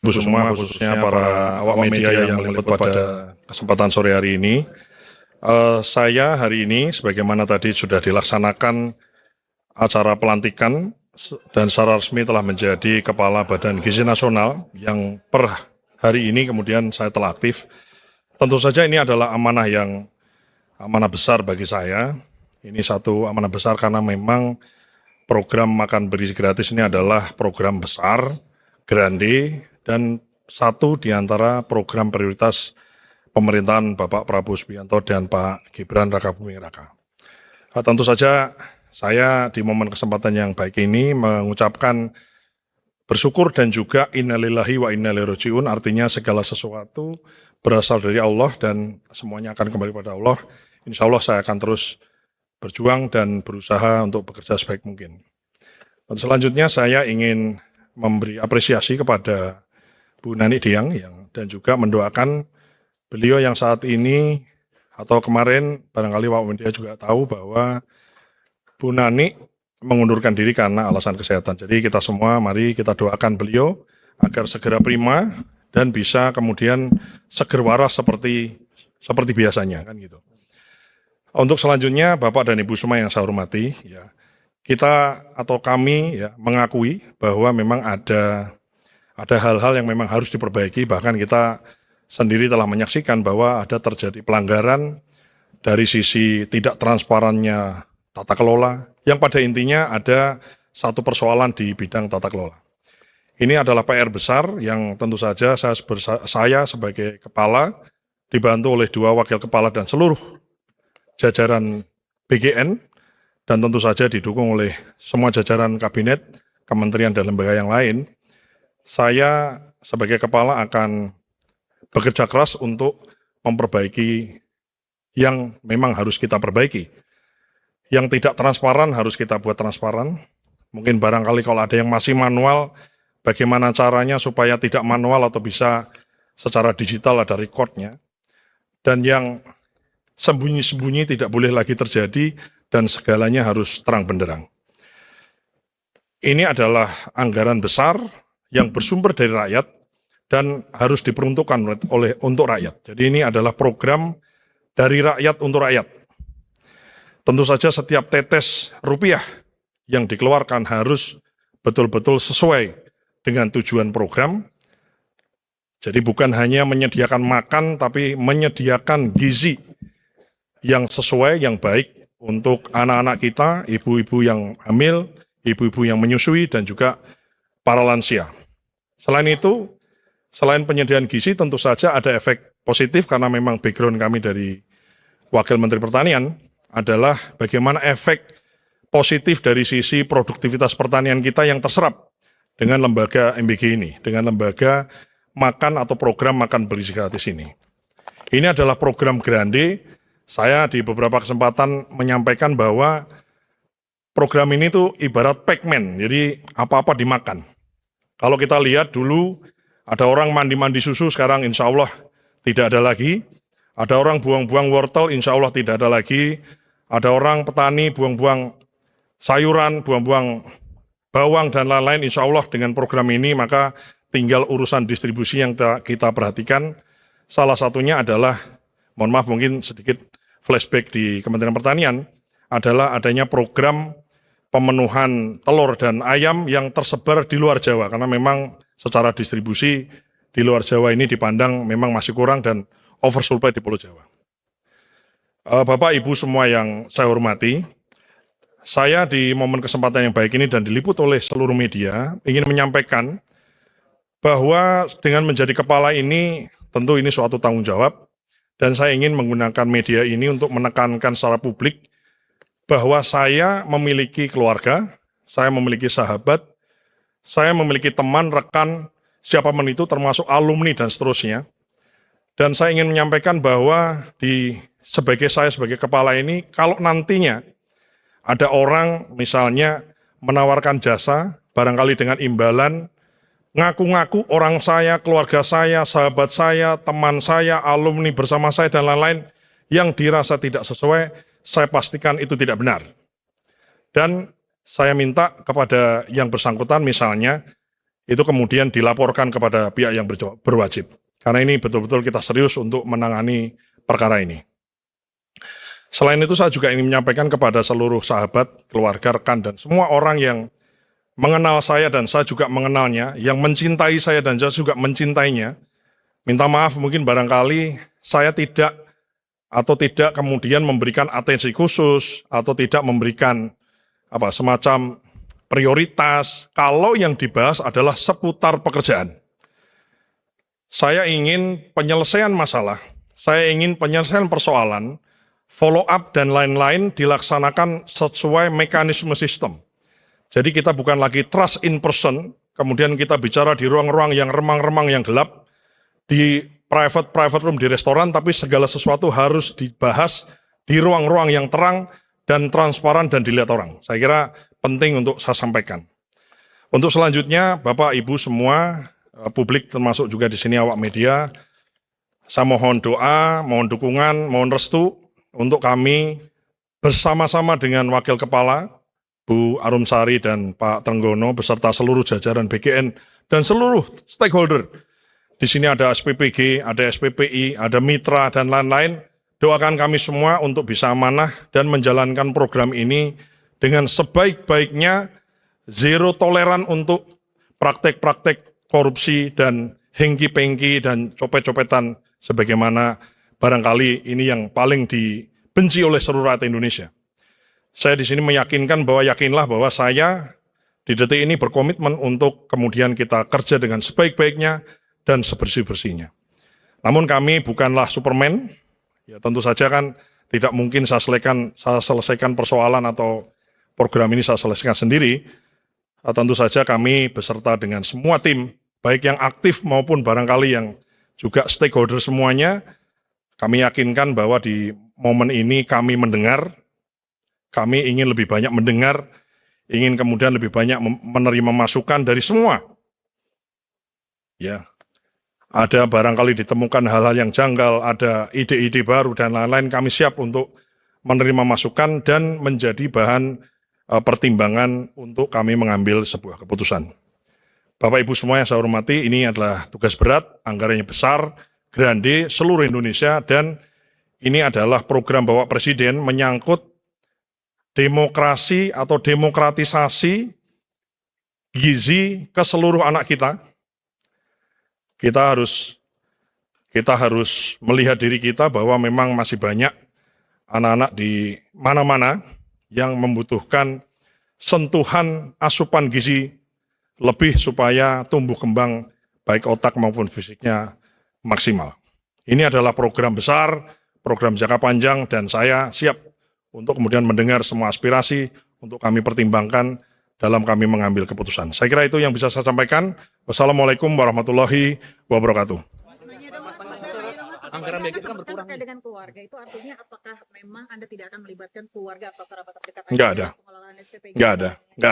Bu semua, khususnya para awak media yang meliput pada kesempatan sore hari ini. Saya hari ini, sebagaimana tadi sudah dilaksanakan acara pelantikan dan secara resmi telah menjadi Kepala Badan Gizi Nasional yang per hari ini kemudian saya telah aktif. Tentu saja ini adalah amanah besar bagi saya. Ini satu amanah besar karena memang program makan bergizi gratis ini adalah program besar, grande, dan satu di antara program prioritas pemerintahan Bapak Prabowo Subianto dan Pak Gibran Rakabuming Raka. Tentu saja saya di momen kesempatan yang baik ini mengucapkan bersyukur dan juga innalillahi wa inna ilaihi raji'un, artinya segala sesuatu berasal dari Allah dan semuanya akan kembali pada Allah. Insya Allah saya akan terus berjuang dan berusaha untuk bekerja sebaik mungkin. Dan selanjutnya saya ingin memberi apresiasi kepada Bu Nani Diang dan juga mendoakan beliau yang saat ini atau kemarin barangkali Pak Media juga tahu bahwa Bu Nani mengundurkan diri karena alasan kesehatan. Jadi kita semua mari kita doakan beliau agar segera prima dan bisa kemudian seger waras seperti biasanya kan gitu. Untuk selanjutnya Bapak dan Ibu semua yang saya hormati, ya, kita atau kami ya mengakui bahwa memang ada hal-hal yang memang harus diperbaiki, bahkan kita sendiri telah menyaksikan bahwa ada terjadi pelanggaran dari sisi tidak transparannya tata kelola, yang pada intinya ada satu persoalan di bidang tata kelola. Ini adalah PR besar yang tentu saja saya sebagai kepala, dibantu oleh 2 wakil kepala dan seluruh jajaran BGN, dan tentu saja didukung oleh semua jajaran kabinet, kementerian dan lembaga yang lain. Saya sebagai kepala akan bekerja keras untuk memperbaiki yang memang harus kita perbaiki. Yang tidak transparan harus kita buat transparan. Mungkin barangkali kalau ada yang masih manual, bagaimana caranya supaya tidak manual atau bisa secara digital ada recordnya. Dan yang sembunyi-sembunyi tidak boleh lagi terjadi dan segalanya harus terang benderang. Ini adalah anggaran besar yang bersumber dari rakyat dan harus diperuntukkan untuk rakyat. Jadi ini adalah program dari rakyat untuk rakyat. Tentu saja setiap tetes rupiah yang dikeluarkan harus betul-betul sesuai dengan tujuan program. Jadi bukan hanya menyediakan makan, tapi menyediakan gizi yang sesuai, yang baik untuk anak-anak kita, ibu-ibu yang hamil, ibu-ibu yang menyusui, dan juga para lansia. Selain itu, selain penyediaan gizi, tentu saja ada efek positif karena memang background kami dari Wakil Menteri Pertanian adalah bagaimana efek positif dari sisi produktivitas pertanian kita yang terserap dengan lembaga MBG ini, dengan lembaga makan atau program makan bergizi gratis ini. Ini adalah program grande. Saya di beberapa kesempatan menyampaikan bahwa program ini tuh ibarat Pac-Man, jadi apa-apa dimakan. Kalau kita lihat dulu, ada orang mandi-mandi susu, sekarang insya Allah tidak ada lagi. Ada orang buang-buang wortel, insya Allah tidak ada lagi. Ada orang petani buang-buang sayuran, buang-buang bawang, dan lain-lain, insya Allah dengan program ini, maka tinggal urusan distribusi yang kita perhatikan. Salah satunya adalah, mohon maaf mungkin sedikit flashback di Kementerian Pertanian, adalah adanya program pemenuhan telur dan ayam yang tersebar di luar Jawa, karena memang secara distribusi di luar Jawa ini dipandang memang masih kurang dan oversupply di Pulau Jawa. Bapak Ibu semua yang saya hormati, saya di momen kesempatan yang baik ini dan diliput oleh seluruh media ingin menyampaikan bahwa dengan menjadi kepala ini tentu ini suatu tanggung jawab, dan saya ingin menggunakan media ini untuk menekankan secara publik bahwa saya memiliki keluarga, saya memiliki sahabat, saya memiliki teman, rekan, siapapun itu termasuk alumni dan seterusnya. Dan saya ingin menyampaikan bahwa saya sebagai kepala ini, kalau nantinya ada orang misalnya menawarkan jasa, barangkali dengan imbalan, ngaku-ngaku orang saya, keluarga saya, sahabat saya, teman saya, alumni bersama saya, dan lain-lain, yang dirasa tidak sesuai, saya pastikan itu tidak benar. Dan saya minta kepada yang bersangkutan misalnya, itu kemudian dilaporkan kepada pihak yang berwajib. Karena ini betul-betul kita serius untuk menangani perkara ini. Selain itu saya juga ingin menyampaikan kepada seluruh sahabat, keluarga, rekan, dan semua orang yang mengenal saya dan saya juga mengenalnya, yang mencintai saya dan saya juga mencintainya. Minta maaf mungkin barangkali saya tidak kemudian memberikan atensi khusus atau tidak memberikan semacam prioritas kalau yang dibahas adalah seputar pekerjaan. Saya ingin penyelesaian masalah, saya ingin penyelesaian persoalan, follow up dan lain-lain dilaksanakan sesuai mekanisme sistem. Jadi kita bukan lagi trust in person, kemudian kita bicara di ruang-ruang yang remang-remang yang gelap, di private room di restoran, tapi segala sesuatu harus dibahas di ruang-ruang yang terang dan transparan dan dilihat orang. Saya kira penting untuk saya sampaikan. Untuk selanjutnya, Bapak, Ibu semua, publik termasuk juga di sini awak media, saya mohon doa, mohon dukungan, mohon restu untuk kami bersama-sama dengan Wakil Kepala, Bu Arumsari dan Pak Trenggono, beserta seluruh jajaran BGN dan seluruh stakeholder. Di sini ada SPPG, ada SPPI, ada mitra, dan lain-lain. Doakan kami semua untuk bisa amanah dan menjalankan program ini dengan sebaik-baiknya, zero toleran untuk praktek-praktek korupsi dan hengki-pengki dan copet-copetan sebagaimana barangkali ini yang paling dibenci oleh seluruh rakyat Indonesia. Saya di sini meyakinkan bahwa yakinlah bahwa saya di detik ini berkomitmen untuk kemudian kita kerja dengan sebaik-baiknya dan sebersih-bersihnya. Namun kami bukanlah Superman, ya tentu saja kan tidak mungkin saya selesaikan persoalan atau program ini saya selesaikan sendiri. Tentu saja kami beserta dengan semua tim, baik yang aktif maupun barangkali yang juga stakeholder semuanya, kami yakinkan bahwa di momen ini kami mendengar, kami ingin lebih banyak mendengar, ingin kemudian lebih banyak menerima masukan dari semua. Ya, ada barangkali ditemukan hal-hal yang janggal, ada ide-ide baru dan lain-lain, kami siap untuk menerima masukan dan menjadi bahan pertimbangan untuk kami mengambil sebuah keputusan. Bapak Ibu semua yang saya hormati, ini adalah tugas berat, anggarannya besar, grande, seluruh Indonesia, dan ini adalah program Bapak Presiden menyangkut demokrasi atau demokratisasi gizi ke seluruh anak kita. Kita harus melihat diri kita bahwa memang masih banyak anak-anak di mana-mana yang membutuhkan sentuhan asupan gizi lebih supaya tumbuh kembang baik otak maupun fisiknya maksimal. Ini adalah program besar, program jangka panjang, dan saya siap untuk kemudian mendengar semua aspirasi untuk kami pertimbangkan dalam kami mengambil keputusan. Saya kira itu yang bisa saya sampaikan. Wassalamualaikum warahmatullahi wabarakatuh. Anggaran BGN kan berkurang dengan keluarga, itu artinya apakah memang Anda tidak akan melibatkan keluarga atau kerabat terdekat? Enggak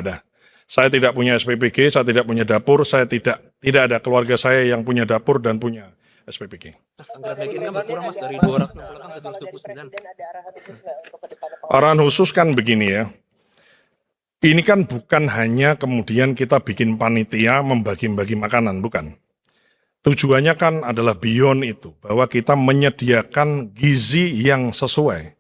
ada. Saya tidak punya SPPG, saya tidak punya dapur, saya tidak ada keluarga saya yang punya dapur dan punya SPPG. Anggaran BGN kan berkurang Mas dari 268 ke 229. Arahan khusus kan begini ya. Ini kan bukan hanya kemudian kita bikin panitia membagi-bagi makanan, bukan. Tujuannya kan adalah beyond itu, bahwa kita menyediakan gizi yang sesuai.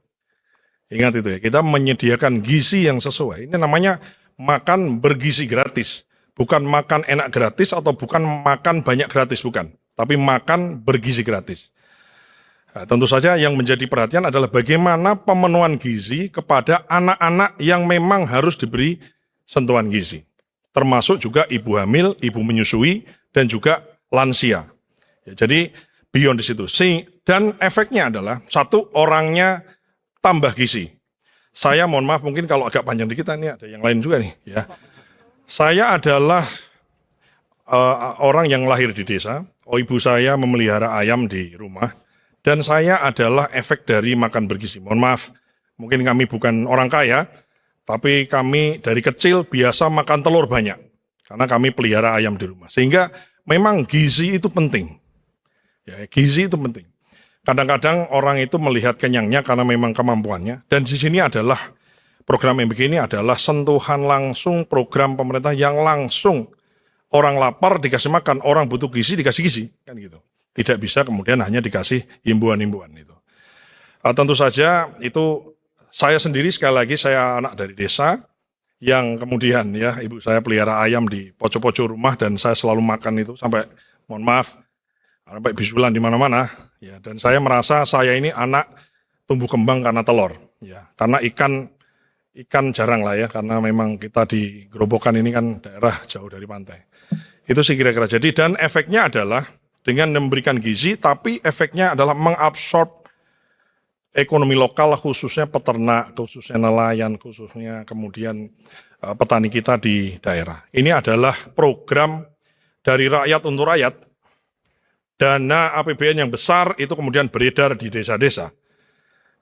Ingat itu ya, kita menyediakan gizi yang sesuai. Ini namanya makan bergizi gratis. Bukan makan enak gratis atau bukan makan banyak gratis, bukan. Tapi makan bergizi gratis. Nah, tentu saja yang menjadi perhatian adalah bagaimana pemenuhan gizi kepada anak-anak yang memang harus diberi sentuhan gizi. Termasuk juga ibu hamil, ibu menyusui, dan juga lansia. Ya, jadi beyond di situ. Dan efeknya adalah satu, orangnya tambah gizi. Saya mohon maaf mungkin kalau agak panjang dikit, ini ada yang lain juga nih. Ya. Saya adalah orang yang lahir di desa. Ibu saya memelihara ayam di rumah. Dan saya adalah efek dari makan bergizi. Mohon maaf, mungkin kami bukan orang kaya, tapi kami dari kecil biasa makan telur banyak. Karena kami pelihara ayam di rumah. Sehingga memang gizi itu penting. Ya, gizi itu penting. Kadang-kadang orang itu melihat kenyangnya karena memang kemampuannya. Dan di sini adalah program yang begini adalah sentuhan langsung program pemerintah yang langsung orang lapar dikasih makan, orang butuh gizi dikasih gizi, kan gitu. Tidak bisa kemudian hanya dikasih himbauan-himbauan itu. Tentu saja itu saya sendiri, sekali lagi saya anak dari desa yang kemudian ya ibu saya pelihara ayam di pojok-pojok rumah dan saya selalu makan itu sampai mohon maaf sampai bisulan di mana-mana ya, dan saya merasa saya ini anak tumbuh kembang karena telur ya, karena ikan jarang lah ya, karena memang kita di Gerobokan ini kan daerah jauh dari pantai. Itu sih kira-kira. Jadi dan efeknya adalah dengan memberikan gizi, tapi efeknya adalah mengabsorb ekonomi lokal, khususnya peternak, khususnya nelayan, khususnya kemudian petani kita di daerah. Ini adalah program dari rakyat untuk rakyat. Dana APBN yang besar itu kemudian beredar di desa-desa.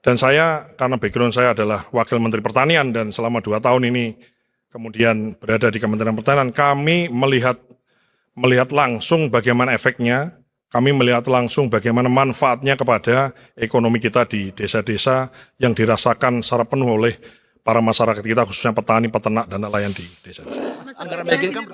Dan saya, karena background saya adalah Wakil Menteri Pertanian dan selama 2 tahun ini kemudian berada di Kementerian Pertanian, kami melihat langsung bagaimana efeknya, kami melihat langsung bagaimana manfaatnya kepada ekonomi kita di desa-desa yang dirasakan secara penuh oleh para masyarakat kita, khususnya petani, peternak, dan nelayan di desa. Anggaran bagian kan